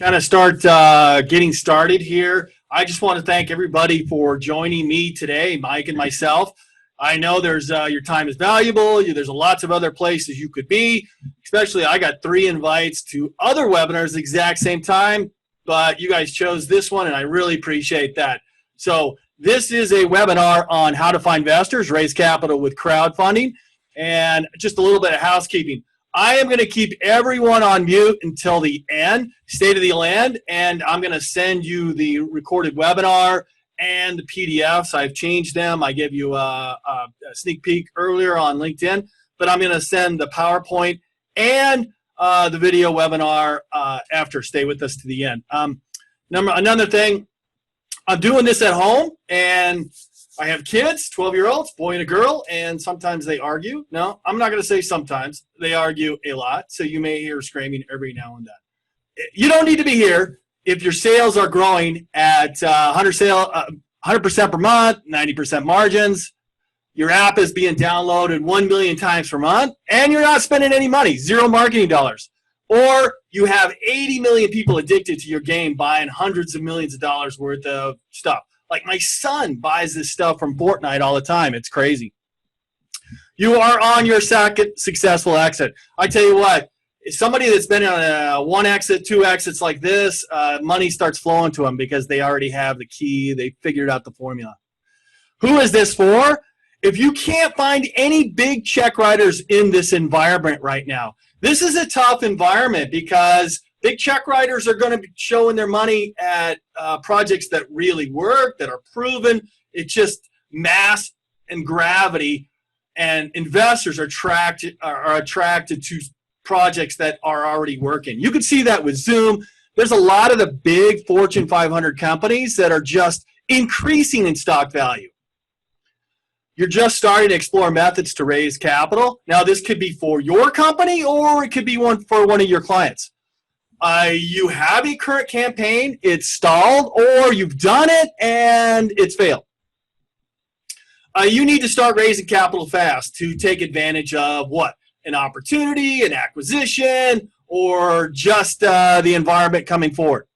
kind of start getting started here. I just want to thank everybody for joining me today, Mike and myself. I know there's your time is valuable. There's lots of other places you could be, especially I got 3 invites to other webinars the exact same time, but you guys chose this one, and I really appreciate that. So this is a webinar on how to find investors, raise capital with crowdfunding, and just a little bit of housekeeping. I am going to keep everyone on mute until the end, state of the land, and I'm going to send you the recorded webinar and the PDFs. I've changed them. I gave you a sneak peek earlier on LinkedIn, but I'm going to send the PowerPoint and the video webinar after. Stay with us to the end. Another thing, I'm doing this at home, and I have kids, 12-year-olds, boy and a girl, and sometimes they argue. No, I'm not going to say sometimes. They argue a lot, so you may hear screaming every now and then. You don't need to be here if your sales are growing at 100% per month, 90% margins, your app is being downloaded 1 million times per month, and you're not spending any money, 0 marketing dollars. Or you have 80 million people addicted to your game buying hundreds of millions of dollars worth of stuff. Like my son buys this stuff from Fortnite all the time. It's crazy. You are on your second successful exit. I tell you what, somebody that's been on a 1 exit, 2 exits like this, money starts flowing to them because they already have the key. They figured out the formula. Who is this for? If you can't find any big check writers in this environment right now, this is a tough environment because big check writers are going to be showing their money at projects that really work, that are proven. It's just mass and gravity, and investors are attracted to projects that are already working. You can see that with Zoom. There's a lot of the big Fortune 500 companies that are just increasing in stock value. You're just starting to explore methods to raise capital. Now, this could be for your company, or it could be for one of your clients. You have a current campaign, it's stalled, or you've done it and it's failed. You need to start raising capital fast to take advantage of what? An opportunity, an acquisition, or just the environment coming forward.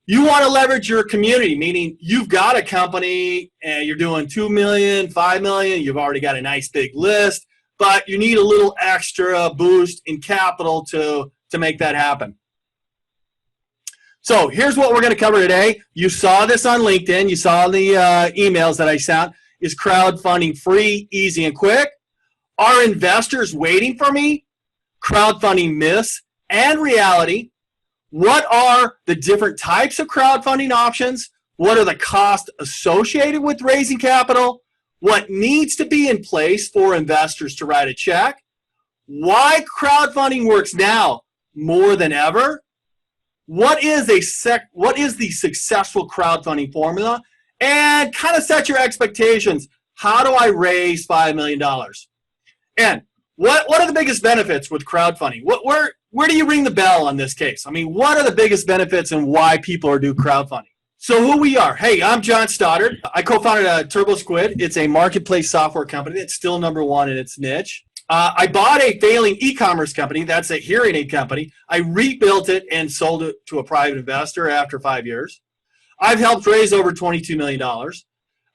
You want to leverage your community, meaning you've got a company and you're doing 2 million, 5 million, you've already got a nice big list, but you need a little extra boost in capital to make that happen. So here's what we're going to cover today. You saw this on LinkedIn. You saw the emails that I sent. Is crowdfunding free, easy, and quick? Are investors waiting for me? Crowdfunding myths and reality. What are the different types of crowdfunding options? What are the costs associated with raising capital? What needs to be in place for investors to write a check? Why crowdfunding works now more than ever? What is the successful crowdfunding formula? And kind of set your expectations. How do I raise $5 million? And what are the biggest benefits with crowdfunding? Where do you ring the bell on this case? I mean, what are the biggest benefits and why people are doing crowdfunding? So who we are. Hey, I'm John Stoddard. I co-founded Turbo Squid. It's a marketplace software company that's still #1 in its niche. I bought a failing e-commerce company. That's a hearing aid company. I rebuilt it and sold it to a private investor after 5 years. I've helped raise over $22 million.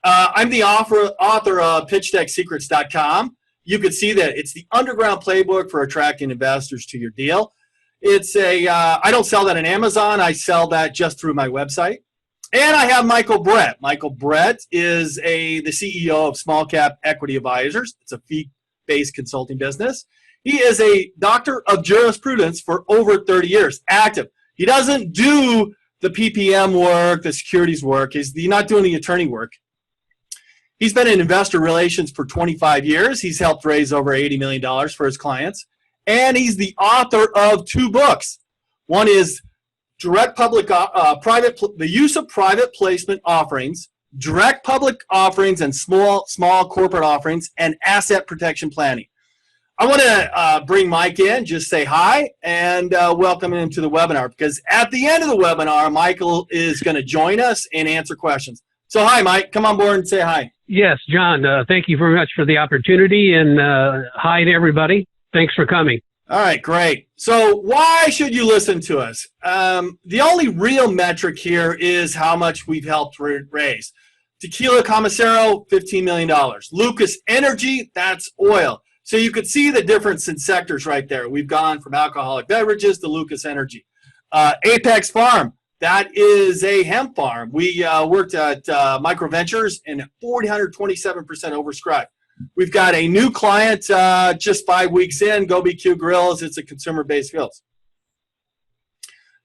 I'm the author of PitchDeckSecrets.com. You could see that it's the underground playbook for attracting investors to your deal. It's I don't sell that on Amazon. I sell that just through my website. And I have Michael Brett. Michael Brett is the CEO of Small Cap Equity Advisors. It's a fee-based consulting business. He is a doctor of jurisprudence for over 30 years, active. He doesn't do the PPM work, the securities work. He's not doing the attorney work. He's been in investor relations for 25 years. He's helped raise over $80 million for his clients. And he's the author of 2 books. One is the use of private placement offerings, direct public offerings, and small corporate offerings, and asset protection planning. I want to bring Mike in, just say hi, and welcome him to the webinar, because at the end of the webinar, Michael is going to join us and answer questions. So hi, Mike. Come on board and say hi. Yes, John. Thank you very much for the opportunity, and hi to everybody. Thanks for coming. All right, great. So why should you listen to us? The only real metric here is how much we've helped raise. Tequila Commissaro, $15 million. Lucas Energy, that's oil. So you could see the difference in sectors right there. We've gone from alcoholic beverages to Lucas Energy. Apex Farm, that is a hemp farm. We worked at Micro Ventures and 427% oversubscribed. We've got a new client just 5 weeks in, GoBQ Grills. It's a consumer-based grills.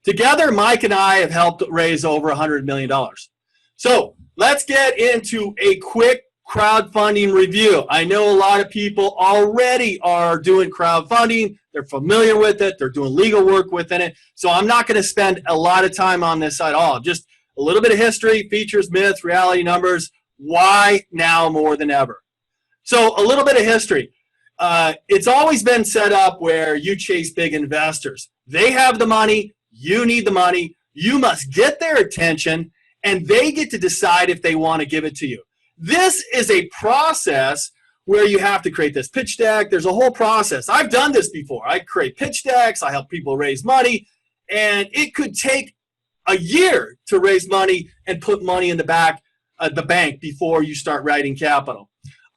Together, Mike and I have helped raise over $100 million. So let's get into a quick crowdfunding review. I know a lot of people already are doing crowdfunding. They're familiar with it. They're doing legal work within it. So I'm not going to spend a lot of time on this at all. Just a little bit of history, features, myths, reality, numbers. Why now more than ever? So a little bit of history. It's always been set up where you chase big investors. They have the money. You need the money. You must get their attention, and they get to decide if they want to give it to you. This is a process where you have to create this pitch deck. There's a whole process. I've done this before. I create pitch decks. I help people raise money, and it could take a year to raise money and put money in the bank before you start writing capital.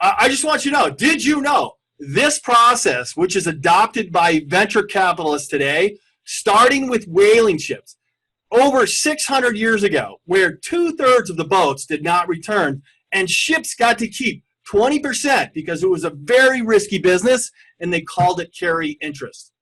I just want you to know, did you know this process, which is adopted by venture capitalists today, starting with whaling ships, over 600 years ago, where 2/3 of the boats did not return, and ships got to keep 20% because it was a very risky business, and they called it carry interest.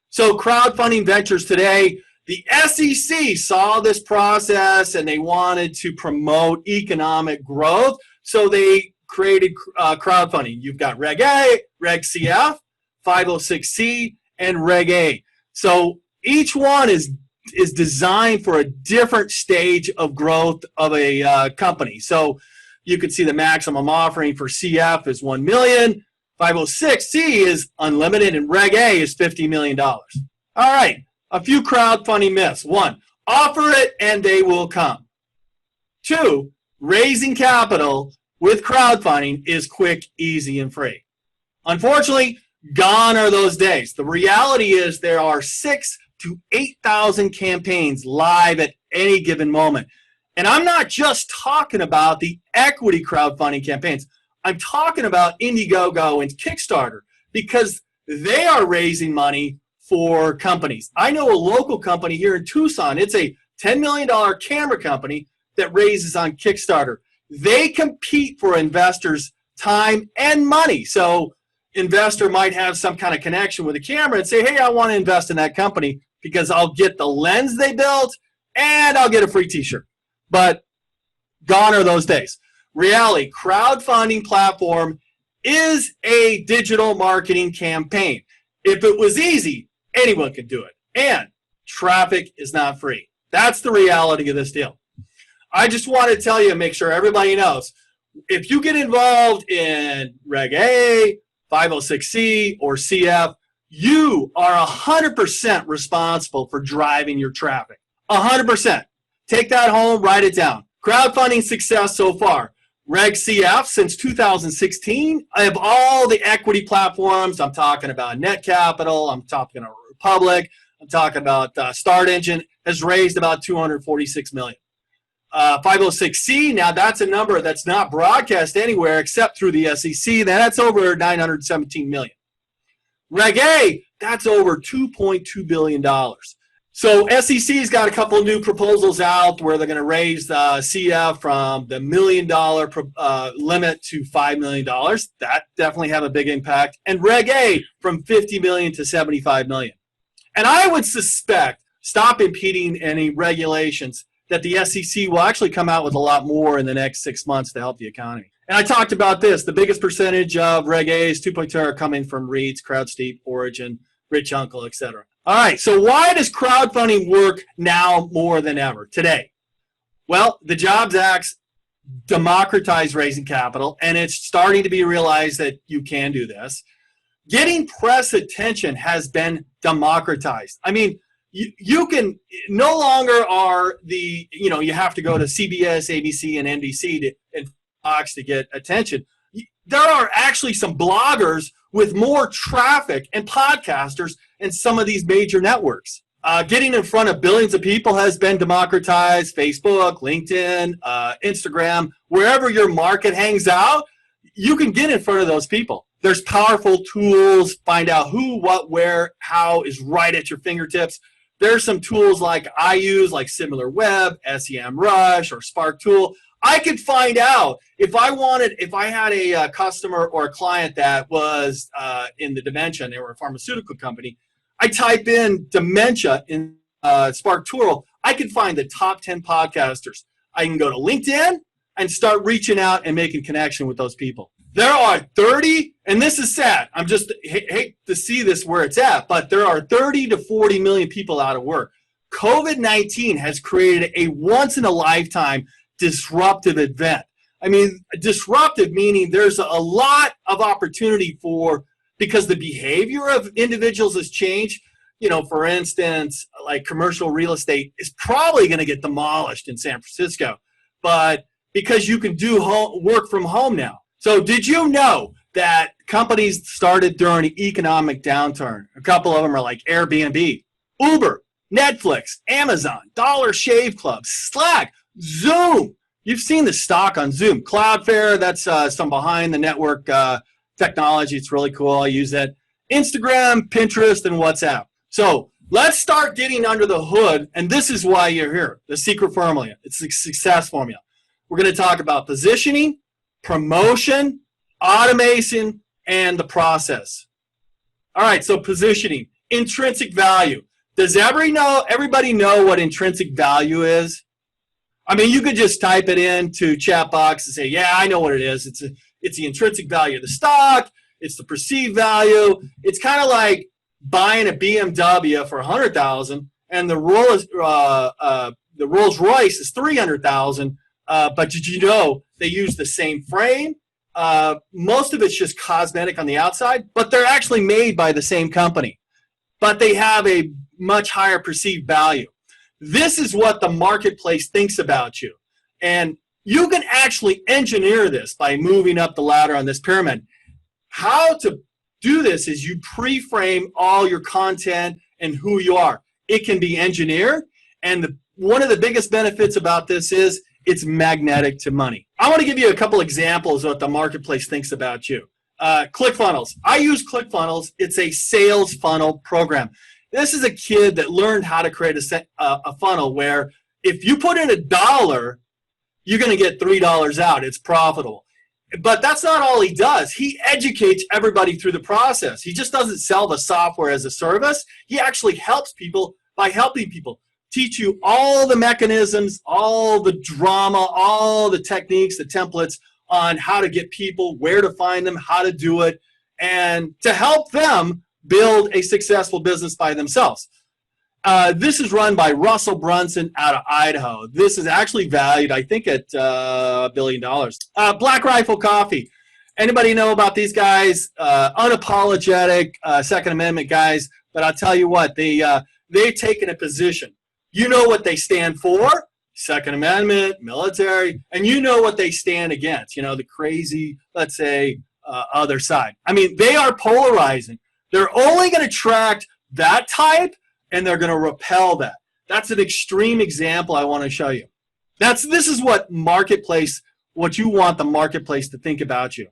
So crowdfunding ventures today, the SEC saw this process, and they wanted to promote economic growth, so they created crowdfunding. You've got Reg A, Reg CF, 506C, and Reg A. So each one is designed for a different stage of growth of a company. So you could see the maximum offering for CF is $1 million, 506C is unlimited, and Reg A is $50 million. All right, a few crowdfunding myths. 1, offer it and they will come. 2, raising capital with crowdfunding is quick, easy, and free. Unfortunately, gone are those days. The reality is there are 6,000 to 8,000 campaigns live at any given moment. And I'm not just talking about the equity crowdfunding campaigns. I'm talking about Indiegogo and Kickstarter because they are raising money for companies. I know a local company here in Tucson. It's a $10 million camera company that raises on Kickstarter. They compete for investors' time and money. So investor might have some kind of connection with a camera and say, hey, I want to invest in that company because I'll get the lens they built and I'll get a free t-shirt. But gone are those days. Reality, crowdfunding platform is a digital marketing campaign. If it was easy, anyone could do it. And traffic is not free. That's the reality of this deal. I just want to tell you, make sure everybody knows, if you get involved in Reg A, 506C, or CF, you are 100% responsible for driving your traffic. 100%. Take that home, write it down. Crowdfunding success so far. Reg CF since 2016. I have all the equity platforms. I'm talking about Net Capital. I'm talking about Republic. I'm talking about Start Engine has raised about $246 million. 506C, now that's a number that's not broadcast anywhere except through the SEC. That's over $917 million. Reg A, that's over $2.2 billion. So SEC's got a couple new proposals out where they're going to raise CF from the $1 million limit to $5 million. That definitely have a big impact. And Reg A from $50 million to $75 million. And I would suspect, stop impeding any regulations, that the SEC will actually come out with a lot more in the next 6 months to help the economy. And I talked about this. The biggest percentage of Reg A's 2.2 are coming from REITs, CrowdSteep, Origin, Rich Uncle, etc. All right, so why does crowdfunding work now more than ever today? Well, the Jobs Act democratized raising capital, and it's starting to be realized that you can do this. Getting press attention has been democratized. I mean, you can no longer are you have to go to CBS, ABC, and NBC and Fox to get attention. There are actually some bloggers with more traffic and podcasters in some of these major networks. Getting in front of billions of people has been democratized. Facebook, LinkedIn, Instagram, wherever your market hangs out, you can get in front of those people. There's powerful tools, find out who, what, where, how is right at your fingertips. There's some tools like I use, like SimilarWeb, SEMrush, or Spark Tool. I could find out if I had a customer or a client that was in the dementia, they were a pharmaceutical company. I type in dementia in Spark Tool. I can find the top 10 podcasters. I can go to LinkedIn and start reaching out and making connection with those people. There are 30, and this is sad. I'm just hate to see this where it's at, but there are 30 to 40 million people out of work. COVID-19 has created a once-in-a-lifetime disruptive event. I mean, disruptive meaning there's a lot of opportunity because the behavior of individuals has changed. You know, for instance, like commercial real estate is probably going to get demolished in San Francisco, but because you can do work from home now. So did you know that companies started during an economic downturn? A couple of them are like Airbnb, Uber, Netflix, Amazon, Dollar Shave Club, Slack, Zoom. You've seen the stock on Zoom. Cloudflare, that's some behind the network technology. It's really cool. I use that. Instagram, Pinterest, and WhatsApp. So let's start getting under the hood, and this is why you're here, the secret formula. It's a success formula. We're going to talk about positioning, promotion, automation, and the process. All right, so positioning, intrinsic value. Does everybody know what intrinsic value is? I mean, you could just type it into chat box and say, yeah, I know what it is. It's the intrinsic value of the stock. It's the perceived value. It's kind of like buying a BMW for $100,000 and the Rolls Royce is $300,000. But did you know they use the same frame? Most of it's just cosmetic on the outside, but they're actually made by the same company. But they have a much higher perceived value. This is what the marketplace thinks about you. And you can actually engineer this by moving up the ladder on this pyramid. How to do this is you pre-frame all your content and who you are. It can be engineered, and one of the biggest benefits about this is it's magnetic to money. I want to give you a couple examples of what the marketplace thinks about you. ClickFunnels. I use ClickFunnels. It's a sales funnel program. This is a kid that learned how to create a funnel where if you put in $1, you're going to get $3 out. It's profitable. But that's not all he does. He educates everybody through the process. He just doesn't sell the software as a service. He actually helps people by helping people. Teach you all the mechanisms, all the drama, all the techniques, the templates on how to get people, where to find them, how to do it, and to help them build a successful business by themselves. This is run by Russell Brunson out of Idaho. This is actually valued, I think, at $1 billion. Black Rifle Coffee. Anybody know about these guys? Unapologetic Second Amendment guys. But I'll tell you what, they've taken a position. You know what they stand for, Second Amendment, military, and you know what they stand against, you know, the crazy, let's say, other side. I mean, they are polarizing. They're only going to attract that type, and they're going to repel that. That's an extreme example I want to show you. This is what you want the marketplace to think about you.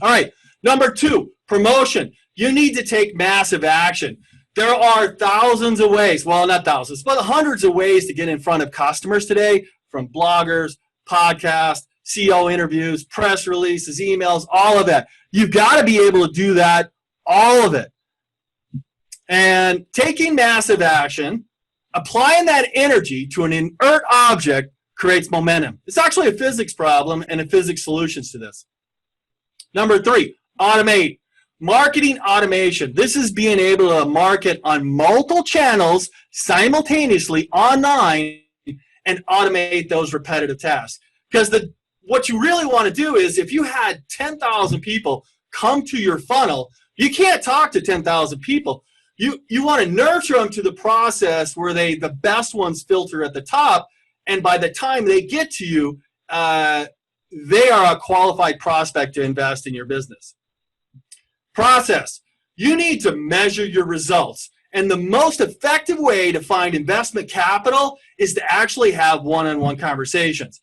All right, number 2, promotion. You need to take massive action. There are thousands of ways, well, not thousands, but hundreds of ways to get in front of customers today, from bloggers, podcasts, CEO interviews, press releases, emails, all of that. You've got to be able to do that, all of it. And taking massive action, applying that energy to an inert object creates momentum. It's actually a physics problem and a physics solutions to this. Number 3, automate. Marketing automation. This is being able to market on multiple channels simultaneously online and automate those repetitive tasks. Because what you really want to do is if you had 10,000 people come to your funnel, you can't talk to 10,000 people. You want to nurture them to the process where the best ones filter at the top, and by the time they get to you, they are a qualified prospect to invest in your business. Process. You need to measure your results. And the most effective way to find investment capital is to actually have one-on-one conversations.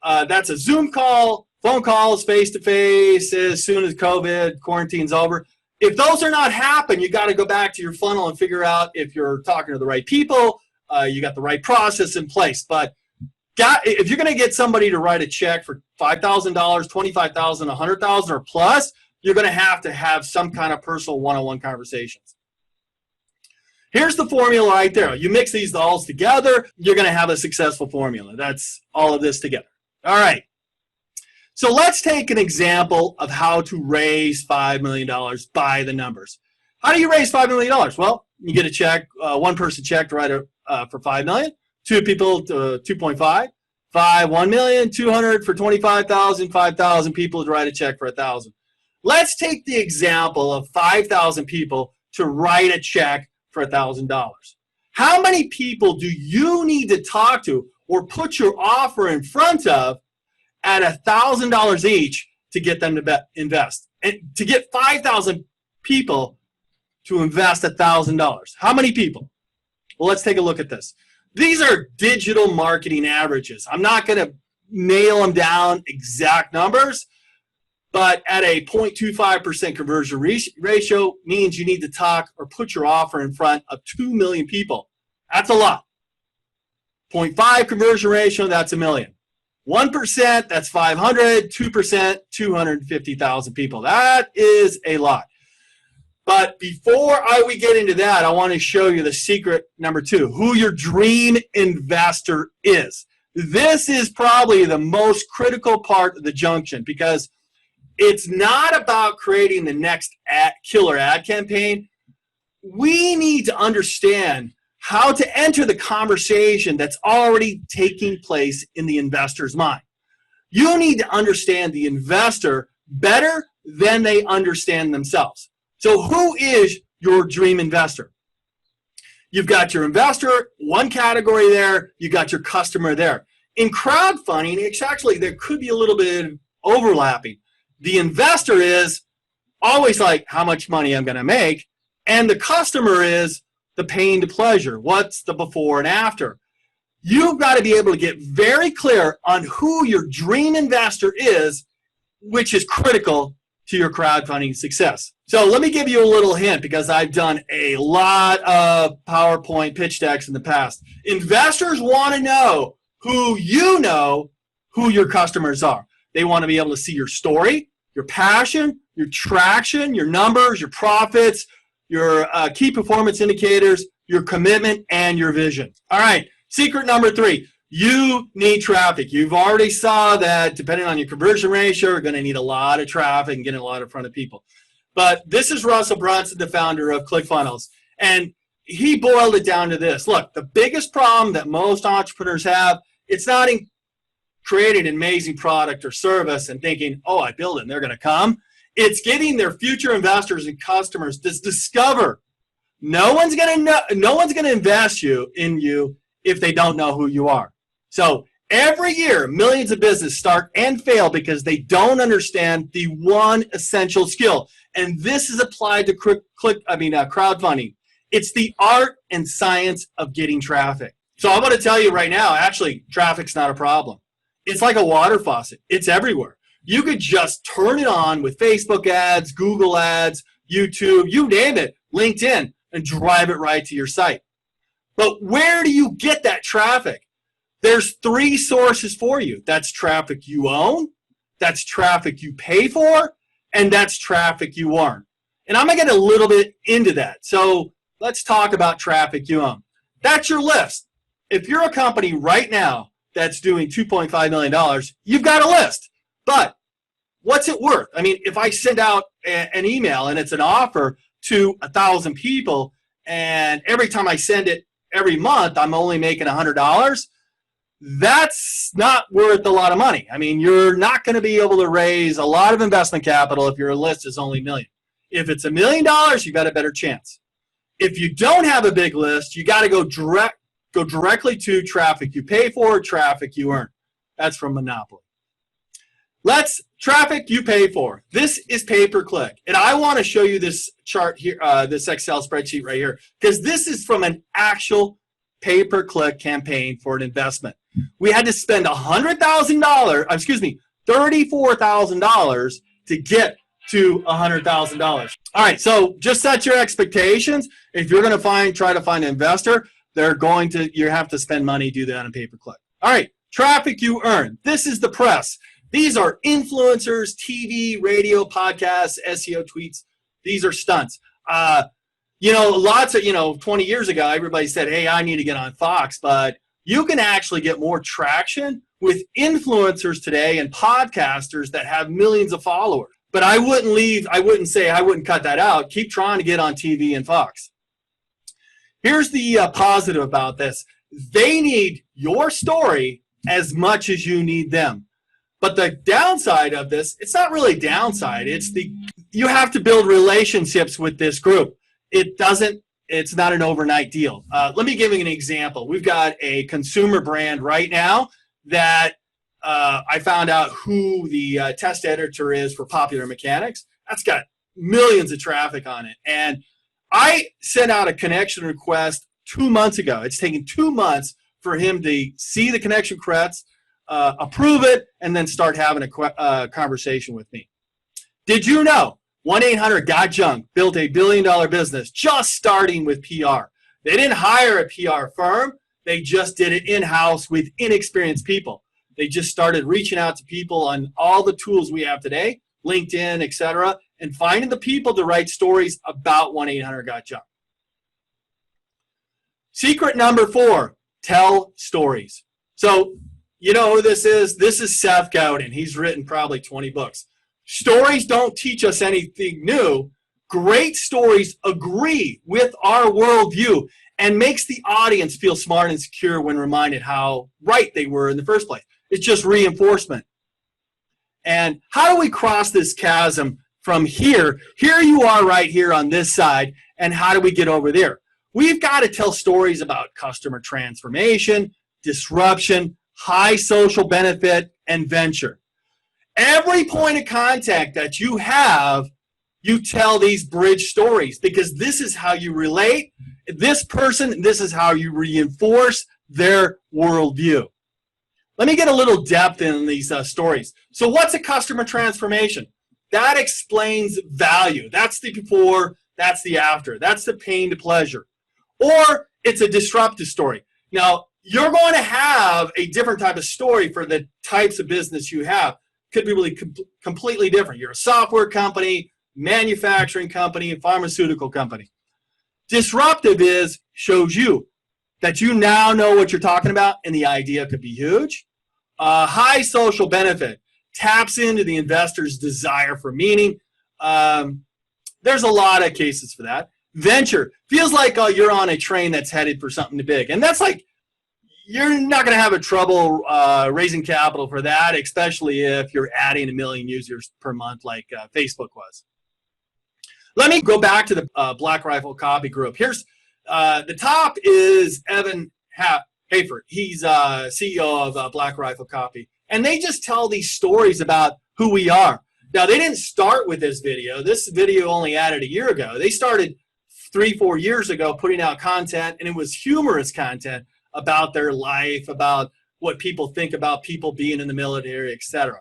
That's a Zoom call, phone calls, face-to-face, as soon as COVID, quarantine's over. If those are not happening, you got to go back to your funnel and figure out if you're talking to the right people, you got the right process in place. But if you're going to get somebody to write a check for $5,000, $25,000, $100,000 or plus, you're going to have some kind of personal one-on-one conversations. Here's the formula right there. You mix these all together, you're going to have a successful formula. That's all of this together. All right. So let's take an example of how to raise $5 million by the numbers. How do you raise $5 million? Well, you get a check, one person check to write for $5 million, two people to 2.5, 1 million, 200 for 25,000, 5,000 people to write a check for 1,000. Let's take the example of 5,000 people to write a check for $1,000. How many people do you need to talk to or put your offer in front of at $1,000 each to get them to invest? And to get 5,000 people to invest $1,000. How many people? Well, let's take a look at this. These are digital marketing averages. I'm not going to nail them down exact numbers, but at a 0.25% conversion ratio means you need to talk or put your offer in front of 2 million people. That's a lot. 0.5 conversion ratio, that's a million. 1%, that's 500. 2%, 250,000 people. That is a lot. But before we get into that, I want to show you the secret number 2, who your dream investor is. This is probably the most critical part of the junction, because it's not about creating the next killer ad campaign. We need to understand how to enter the conversation that's already taking place in the investor's mind. You need to understand the investor better than they understand themselves. So who is your dream investor? You've got your investor, one category there, you got your customer there. In crowdfunding, it's actually, there could be a little bit of overlapping. The investor is always like, how much money I'm going to make, and the customer is the pain to pleasure. What's the before and after? You've got to be able to get very clear on who your dream investor is, which is critical to your crowdfunding success. So let me give you a little hint, because I've done a lot of PowerPoint pitch decks in the past. Investors want to know who your customers are. They want to be able to see your story, your passion, your traction, your numbers, your profits, your key performance indicators, your commitment, and your vision. All right, secret number 3, you need traffic. You've already saw that depending on your conversion ratio, you're going to need a lot of traffic and getting a lot in front of people. But this is Russell Brunson, the founder of ClickFunnels, and he boiled it down to this. Look, the biggest problem that most entrepreneurs have, it's not in creating an amazing product or service and thinking, oh, I build it and they're going to come. It's getting their future investors and customers to discover. No one's going to invest in you if they don't know who you are. So every year, millions of businesses start and fail because they don't understand the one essential skill. And this is applied to crowdfunding. It's the art and science of getting traffic. So I'm going to tell you right now, actually, traffic's not a problem. It's like a water faucet. It's everywhere. You could just turn it on with Facebook ads, Google ads, YouTube, you name it, LinkedIn, and drive it right to your site. But where do you get that traffic? There's 3 sources for you. That's traffic you own, that's traffic you pay for, and that's traffic you earn. And I'm going to get a little bit into that. So let's talk about traffic you own. That's your list. If you're a company right now that's doing $2.5 million, you've got a list. But what's it worth? I mean, if I send out an email and it's an offer to 1,000 people, and every time I send it every month, I'm only making $100, that's not worth a lot of money. I mean, you're not going to be able to raise a lot of investment capital if your list is only $1 million. If it's $1 million, you've got a better chance. If you don't have a big list, you got to go directly to traffic you pay for, traffic you earn. That's from Monopoly. Traffic you pay for. This is pay-per-click. And I want to show you this chart here, this Excel spreadsheet right here, because this is from an actual pay-per-click campaign for an investment. We had to spend $34,000 to get to $100,000. All right, so just set your expectations. If you're going to try to find an investor, you have to spend money to do that on a pay-per-click. All right, traffic you earn. This is the press. These are influencers, TV, radio, podcasts, SEO tweets. These are stunts. 20 years ago, everybody said, hey, I need to get on Fox, but you can actually get more traction with influencers today and podcasters that have millions of followers. But I wouldn't cut that out. Keep trying to get on TV and Fox. Here's the positive about this. They need your story as much as you need them. But the downside of this, it's not really downside. You have to build relationships with this group. It's not an overnight deal. Let me give you an example. We've got a consumer brand right now that I found out who the test editor is for Popular Mechanics. That's got millions of traffic on it. And I sent out a connection request 2 months ago. It's taken 2 months for him to see the connection request, approve it, and then start having a conversation with me. Did you know 1-800-GOT-JUNK built a billion-dollar business just starting with PR? They didn't hire a PR firm. They just did it in-house with inexperienced people. They just started reaching out to people on all the tools we have today, LinkedIn, etc., and finding the people to write stories about 1-800-GOT-JUNK. Secret number 4, tell stories. So you know who this is? This is Seth Godin. He's written probably 20 books. Stories don't teach us anything new. Great stories agree with our worldview and makes the audience feel smart and secure when reminded how right they were in the first place. It's just reinforcement. And how do we cross this chasm from here? Here you are right here on this side, and how do we get over there? We've got to tell stories about customer transformation, disruption, high social benefit, and venture. Every point of contact that you have, you tell these bridge stories, because this is how you relate. This is how you reinforce their worldview. Let me get a little depth in these stories. So what's a customer transformation? That explains value. That's the before, that's the after. That's the pain to pleasure. Or it's a disruptive story. Now, you're going to have a different type of story for the types of business you have. Could be really completely different. You're a software company, manufacturing company, pharmaceutical company. Disruptive shows you that you now know what you're talking about, and the idea could be huge. High social benefit taps into the investor's desire for meaning. There's a lot of cases for that. Venture feels like you're on a train that's headed for something big, and that's like, you're not going to have a trouble raising capital for that, especially if you're adding 1 million users per month like Facebook was. Let me go back to the Black Rifle Copy Group. Here's the top is Evan Hafer. He's CEO of Black Rifle Copy. And they just tell these stories about who we are. Now, they didn't start with this video. This video only added a year ago. They started 3-4 years ago putting out content, and it was humorous content about their life, about what people think about people being in the military, etc.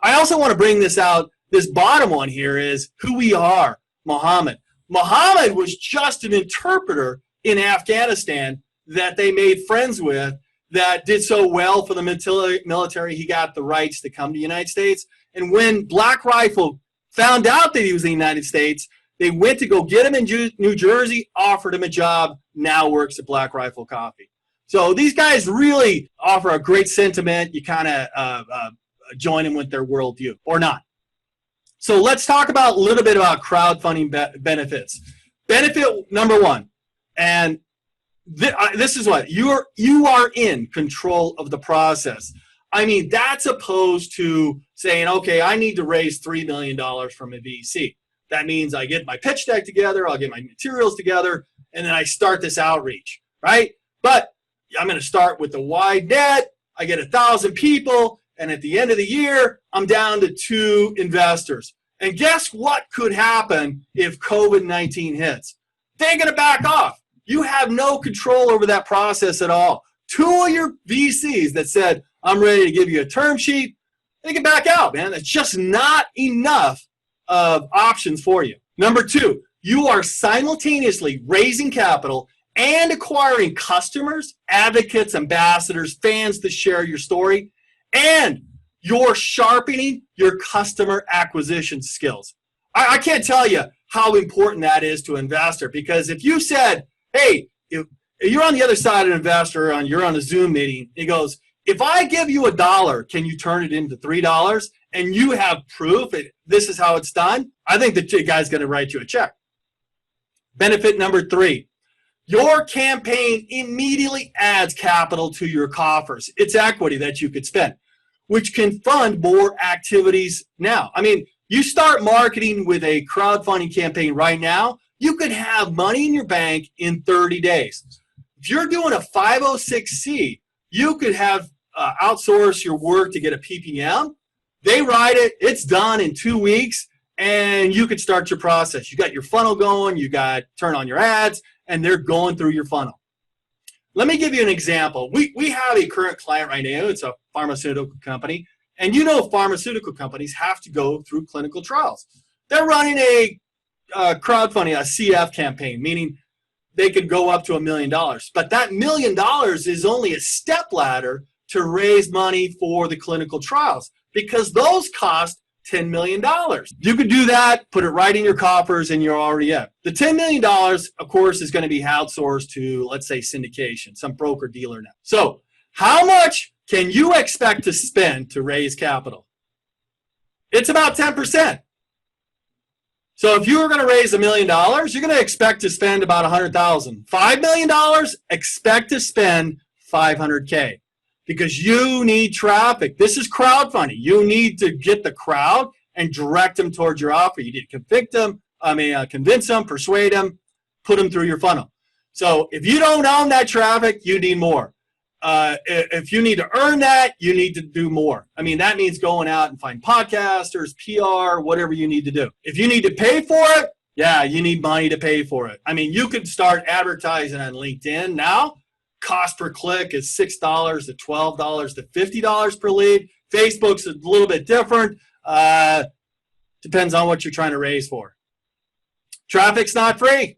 I also want to bring this out. This bottom one here is who we are, Muhammad. Muhammad was just an interpreter in Afghanistan that they made friends with that did so well for the military. He got the rights to come to the United States. And when Black Rifle found out that he was in the United States, they went to go get him in New Jersey, offered him a job, now works at Black Rifle Coffee. So these guys really offer a great sentiment. You kind of join them with their worldview, or not. So let's talk about a little bit about crowdfunding benefits. Benefit number 1, and this is what you are in control of the process. I mean, that's opposed to saying, okay, I need to raise $3 million from a VC. That means I get my pitch deck together, I'll get my materials together, and then I start this outreach, right? But I'm going to start with the wide net. I get 1,000 people, And at the end of the year, I'm down to 2 investors. And guess what could happen if COVID-19 hits? They're going to back off. You have no control over that process at all. 2 of your VCs that said, I'm ready to give you a term sheet, they can back out, man. That's just not enough of options for you. Number 2, you are simultaneously raising capital and acquiring customers, advocates, ambassadors, fans to share your story, and you're sharpening your customer acquisition skills. I can't tell you how important that is to an investor, because if you said, hey, if you're on the other side of an investor, you're on a Zoom meeting, he goes, if I give you $1, can you turn it into $3? And you have proof that this is how it's done, I think the guy's going to write you a check. Benefit number 3, your campaign immediately adds capital to your coffers. It's equity that you could spend, which can fund more activities now. I mean, you start marketing with a crowdfunding campaign right now, you could have money in your bank in 30 days. If you're doing a 506c, you could have outsource your work to get a PPM. They write it, it's done in 2 weeks, and you could start your process. You got your funnel going, you got turn on your ads, and they're going through your funnel. Let me give you an example. We have a current client right now. It's a pharmaceutical company. And you know pharmaceutical companies have to go through clinical trials. They're running a crowdfunding, a CF campaign, meaning they could go up to $1 million. But that $1 million is only a step ladder to raise money for the clinical trials, because those cost $10 million. You could do that, put it right in your coffers, and you're already up. The $10 million, of course, is going to be outsourced to, let's say, syndication, some broker dealer now. So how much can you expect to spend to raise capital? It's about 10%. So if you were going to raise $1 million, you're going to expect to spend about $100,000. $5 million, expect to spend $500K. Because you need traffic. This is crowdfunding. You need to get the crowd and direct them towards your offer. You need to convince them, persuade them, put them through your funnel. So if you don't own that traffic, you need more. If you need to earn that, you need to do more. I mean, that means going out and find podcasters, PR, whatever you need to do. If you need to pay for it, yeah, you need money to pay for it. I mean, you could start advertising on LinkedIn now. Cost per click is $6 to $12 to $50 per lead. Facebook's a little bit different. Depends on what you're trying to raise for. Traffic's not free.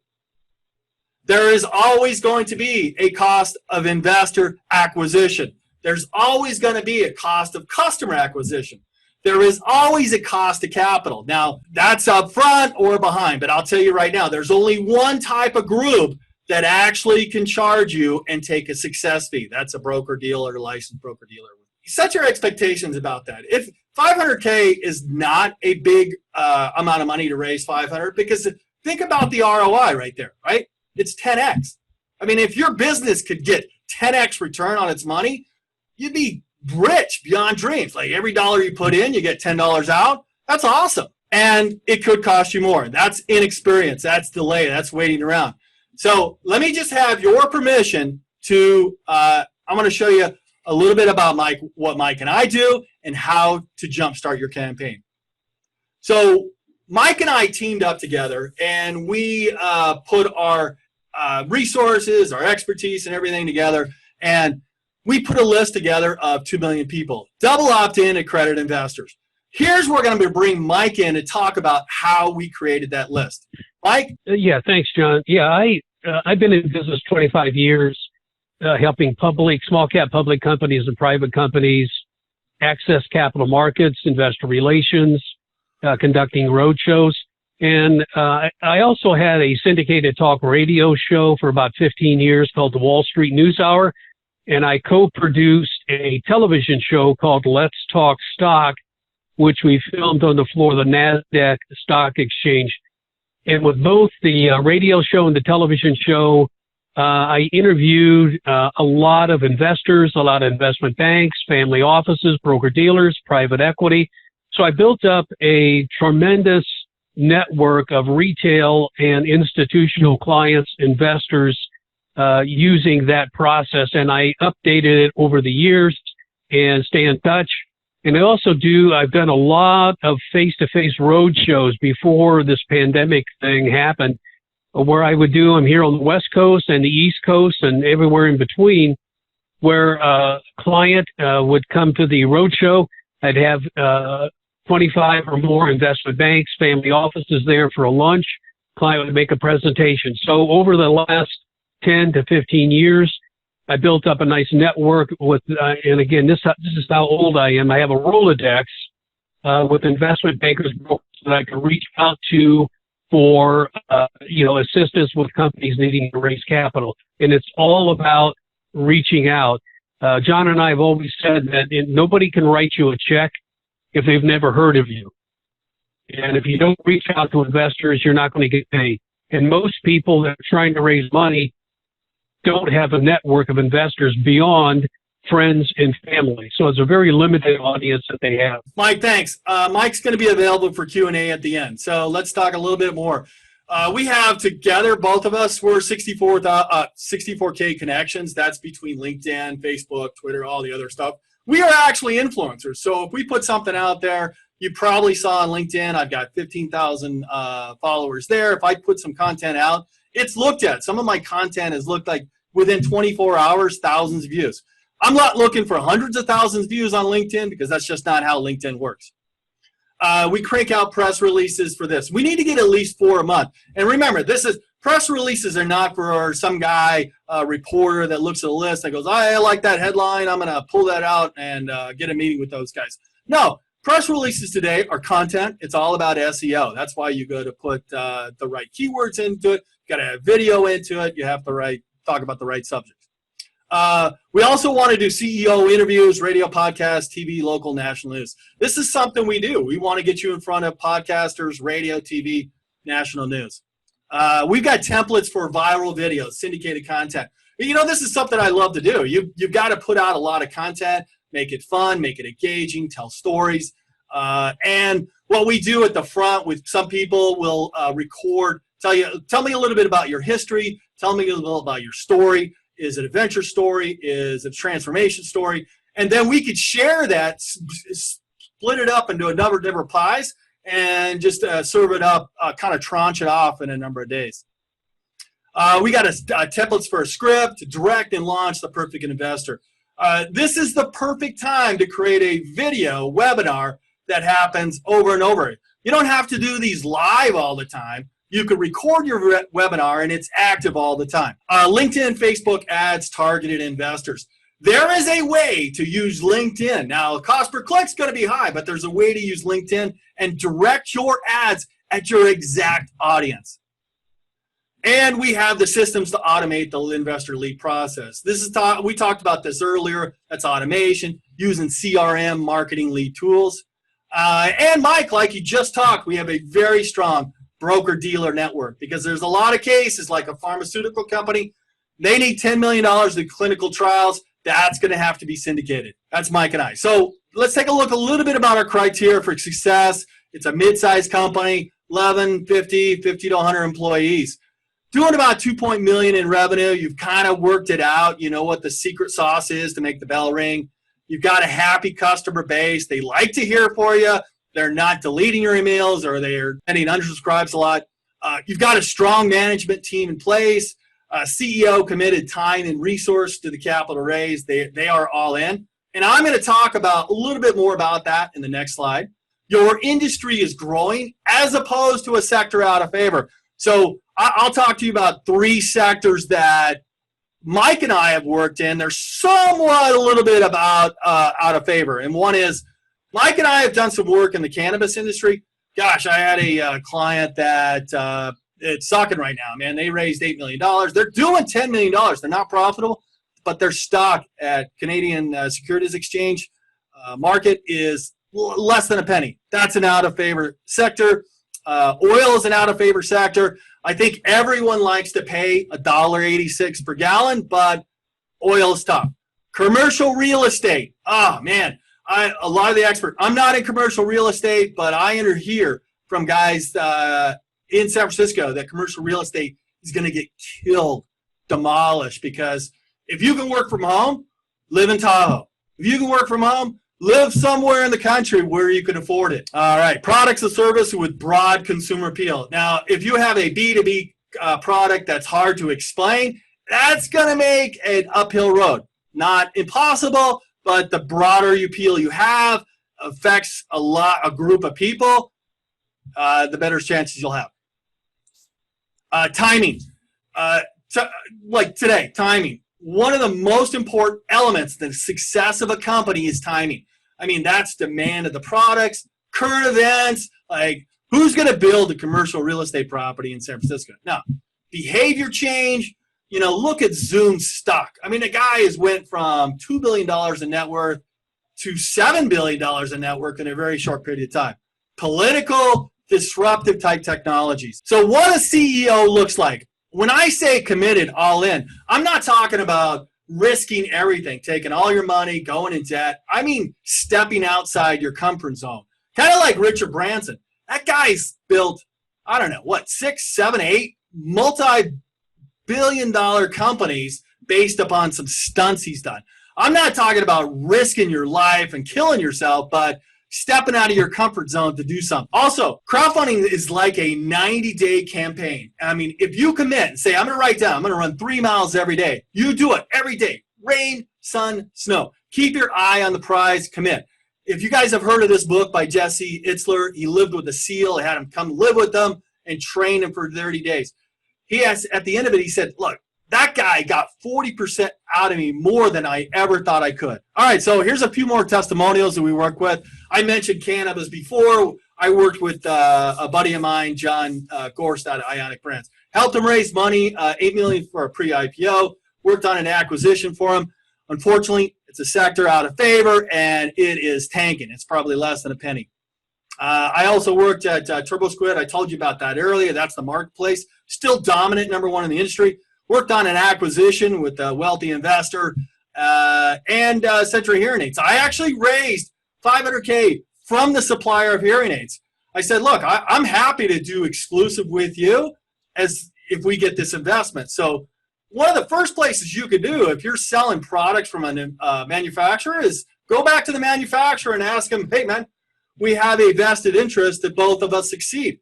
There is always going to be a cost of investor acquisition. There's always going to be a cost of customer acquisition. There is always a cost of capital. Now, that's up front or behind, but I'll tell you right now, there's only one type of group that actually can charge you and take a success fee. That's a broker-dealer, licensed broker-dealer. Set your expectations about that. If $500K is not a big amount of money to raise $500, because think about the ROI right there, right? It's 10x. I mean, if your business could get 10x return on its money, you'd be rich beyond dreams. Like every dollar you put in, you get $10 out. That's awesome. And it could cost you more. That's inexperience. That's delay. That's waiting around. So let me just have your permission to, I'm going to show you a little bit about what Mike and I do and how to jumpstart your campaign. So Mike and I teamed up together, and we put our resources, our expertise, and everything together, and we put a list together of 2 million people, double opt-in accredited investors. Here's where we're going to bring Mike in to talk about how we created that list. Mike? Yeah, thanks, John. Yeah, I've been in business 25 years, helping small cap public companies and private companies access capital markets, investor relations, conducting roadshows. And I also had a syndicated talk radio show for about 15 years called the Wall Street News Hour. And I co-produced a television show called Let's Talk Stock, which we filmed on the floor of the NASDAQ Stock Exchange. And with both the radio show and the television show, I interviewed a lot of investors, a lot of investment banks, family offices, broker-dealers, private equity. So I built up a tremendous network of retail and institutional clients, investors, using that process. And I updated it over the years and stay in touch. And I've done a lot of face-to-face road shows before this pandemic thing happened, where I would do them here on the West Coast and the East Coast and everywhere in between, where a client would come to the road show. I'd have 25 or more investment banks, family offices there for a lunch. Client would make a presentation. So over the last 10 to 15 years, I built up a nice network with, and again, this is how old I am. I have a Rolodex with investment bankers that I can reach out to for, assistance with companies needing to raise capital. And it's all about reaching out. John and I have always said that nobody can write you a check if they've never heard of you. And if you don't reach out to investors, you're not going to get paid. And most people that are trying to raise money don't have a network of investors beyond friends and family. So it's a very limited audience that they have. Mike, thanks. Mike's going to be available for Q&A at the end. So let's talk a little bit more. We have together, both of us, we're 64K connections. That's between LinkedIn, Facebook, Twitter, all the other stuff. We are actually influencers. So if we put something out there, you probably saw on LinkedIn, I've got 15,000 followers there. If I put some content out, it's looked at. Some of my content has looked like within 24 hours, thousands of views. I'm not looking for hundreds of thousands of views on LinkedIn because that's just not how LinkedIn works. We crank out press releases for this. We need to get at least 4 a month. And remember, press releases are not for some guy, reporter that looks at a list and goes, I like that headline. I'm going to pull that out and get a meeting with those guys. No, press releases today are content. It's all about SEO. That's why you go to put the right keywords into it. You got to have video into it. You have to talk about the right subjects. We also want to do CEO interviews, radio podcasts, TV, local, national news. This is something we do. We want to get you in front of podcasters, radio, TV, national news. We've got templates for viral videos, syndicated content. This is something I love to do. You've got to put out a lot of content, make it fun, make it engaging, tell stories. And what we do at the front with some people will record, tell me a little bit about your history, tell me a little about your story. Is it a venture story? Is it a transformation story? And then we could share that, split it up into a number of different pies, and just serve it up, kind of tranche it off in a number of days. We got templates for a script to direct and launch the perfect investor. This is the perfect time to create a video webinar that happens over and over. You don't have to do these live all the time. You can record your webinar and it's active all the time. LinkedIn, Facebook ads, targeted investors. There is a way to use LinkedIn. Now, cost per click is going to be high, but there's a way to use LinkedIn and direct your ads at your exact audience. And we have the systems to automate the investor lead process. We talked about this earlier. That's automation, using CRM marketing lead tools. And Mike, like you just talked, we have a very strong broker-dealer network because there's a lot of cases like a pharmaceutical company. They need $10 million in clinical trials. That's going to have to be syndicated. That's Mike and I. So let's take a look a little bit about our criteria for success. It's a mid-sized company, 50 to 100 employees. Doing about $2 million in revenue. You've kind of worked it out. You know what the secret sauce is to make the bell ring. You've got a happy customer base. They like to hear for you. They're not deleting your emails or they're sending unsubscribes a lot. You've got a strong management team in place. CEO committed time and resource to the capital raise. They are all in. And I'm going to talk about a little bit more about that in the next slide. Your industry is growing as opposed to a sector out of favor. So I'll talk to you about 3 sectors that Mike and I have worked in. They're somewhat a little bit about out of favor. And one is Mike and I have done some work in the cannabis industry. Gosh, I had a client that it's sucking right now, man. They raised $8 million. They're doing $10 million. They're not profitable, but their stock at Canadian Securities Exchange market is less than a penny. That's an out of favor sector. Oil is an out of favor sector. I think everyone likes to pay $1.86 per gallon, but oil is tough. Commercial real estate. Oh, man. A lot of the experts, I'm not in commercial real estate, but I hear from guys in San Francisco that commercial real estate is going to get killed, demolished, because if you can work from home, live in Tahoe. If you can work from home, Live somewhere in the country where you can afford it. All right, products and services with broad consumer appeal. Now, if you have a B2B product that's hard to explain, that's going to make an uphill road. Not impossible, but the broader appeal you have affects a group of people, the better chances you'll have. Timing. Like today, timing. One of the most important elements to the success of a company is timing. I mean, that's demand of the products, current events, like who's going to build a commercial real estate property in San Francisco? Now, behavior change, look at Zoom's stock. I mean, the guy has went from $2 billion in net worth to $7 billion in net worth in a very short period of time. Political, disruptive type technologies. So what a CEO looks like. When I say committed, all in, I'm not talking about risking everything, taking all your money, going in debt. I mean, stepping outside your comfort zone. Kind of like Richard Branson. That guy's built, 6, 7, 8 multi-billion-dollar companies based upon some stunts he's done. I'm not talking about risking your life and killing yourself, but stepping out of your comfort zone to do something. Also, crowdfunding is like a 90-day campaign. I mean, if you commit and say, I'm going to write down, I'm going to run 3 miles every day, you do it every day. Rain, sun, snow. Keep your eye on the prize, commit. If you guys have heard of this book by Jesse Itzler, he lived with a SEAL, had him come live with them and train him for 30 days. At the end of it, he said, look, that guy got 40% out of me more than I ever thought I could. All right, so here's a few more testimonials that we work with. I mentioned cannabis before. I worked with a buddy of mine, John Gorst out of Ionic Brands. Helped him raise money, $8 million for a pre-IPO. Worked on an acquisition for him. Unfortunately, it's a sector out of favor, and it is tanking. It's probably less than a penny. I also worked at TurboSquid. I told you about that earlier. That's the marketplace. Still dominant, number one in the industry. Worked on an acquisition with a wealthy investor and Century Hearing Aids. I actually raised $500K from the supplier of hearing aids. I said, look, I'm happy to do exclusive with you as if we get this investment. So one of the first places you could do if you're selling products from a manufacturer is go back to the manufacturer and ask them, hey, man, we have a vested interest that both of us succeed.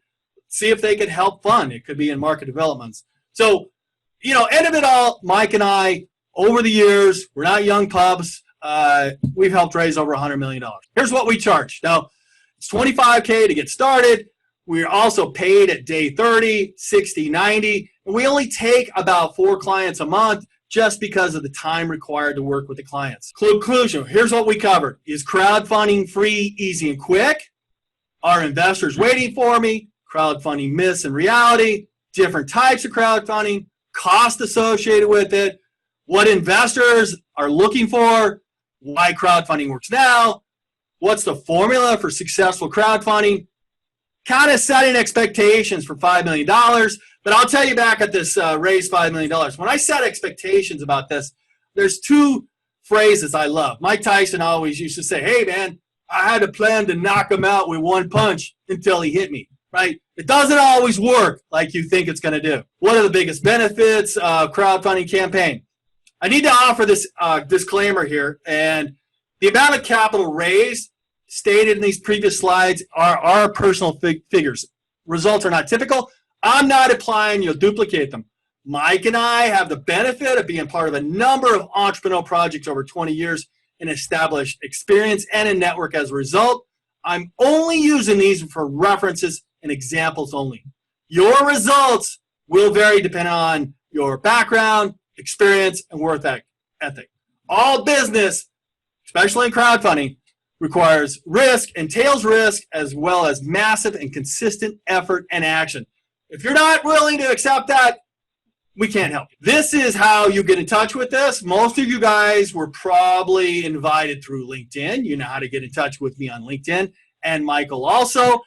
See if they could help fund. It could be in market developments. So, end of it all, Mike and I, over the years, we're not young pups. We've helped raise over $100 million. Here's what we charge. Now, it's $25K to get started. We're also paid at day 30, 60, 90. And we only take about 4 clients a month just because of the time required to work with the clients. Conclusion, here's what we covered. Is crowdfunding free, easy, and quick? Are investors waiting for me? Crowdfunding myths and reality? Different types of crowdfunding? Cost associated with it? What investors are looking for? Why crowdfunding works now? What's the formula for successful crowdfunding? Kind of setting expectations for $5 million. But I'll tell you back at this raise $5 million. When I set expectations about this, there's 2 phrases I love. Mike Tyson always used to say, hey, man, I had a plan to knock him out with 1 punch until he hit me, right? It doesn't always work like you think it's going to do. What are the biggest benefits of crowdfunding campaign? I need to offer this disclaimer here, and the amount of capital raised stated in these previous slides are our personal figures. Results are not typical. I'm not implying you'll duplicate them. Mike and I have the benefit of being part of a number of entrepreneurial projects over 20 years and established experience and a network as a result. I'm only using these for references and examples only. Your results will vary depending on your background, experience, and work ethic. All business, especially in crowdfunding, requires risk, entails risk, as well as massive and consistent effort and action. If you're not willing to accept that, we can't help you. This is how you get in touch with us. Most of you guys were probably invited through LinkedIn. You know how to get in touch with me on LinkedIn, and Michael also.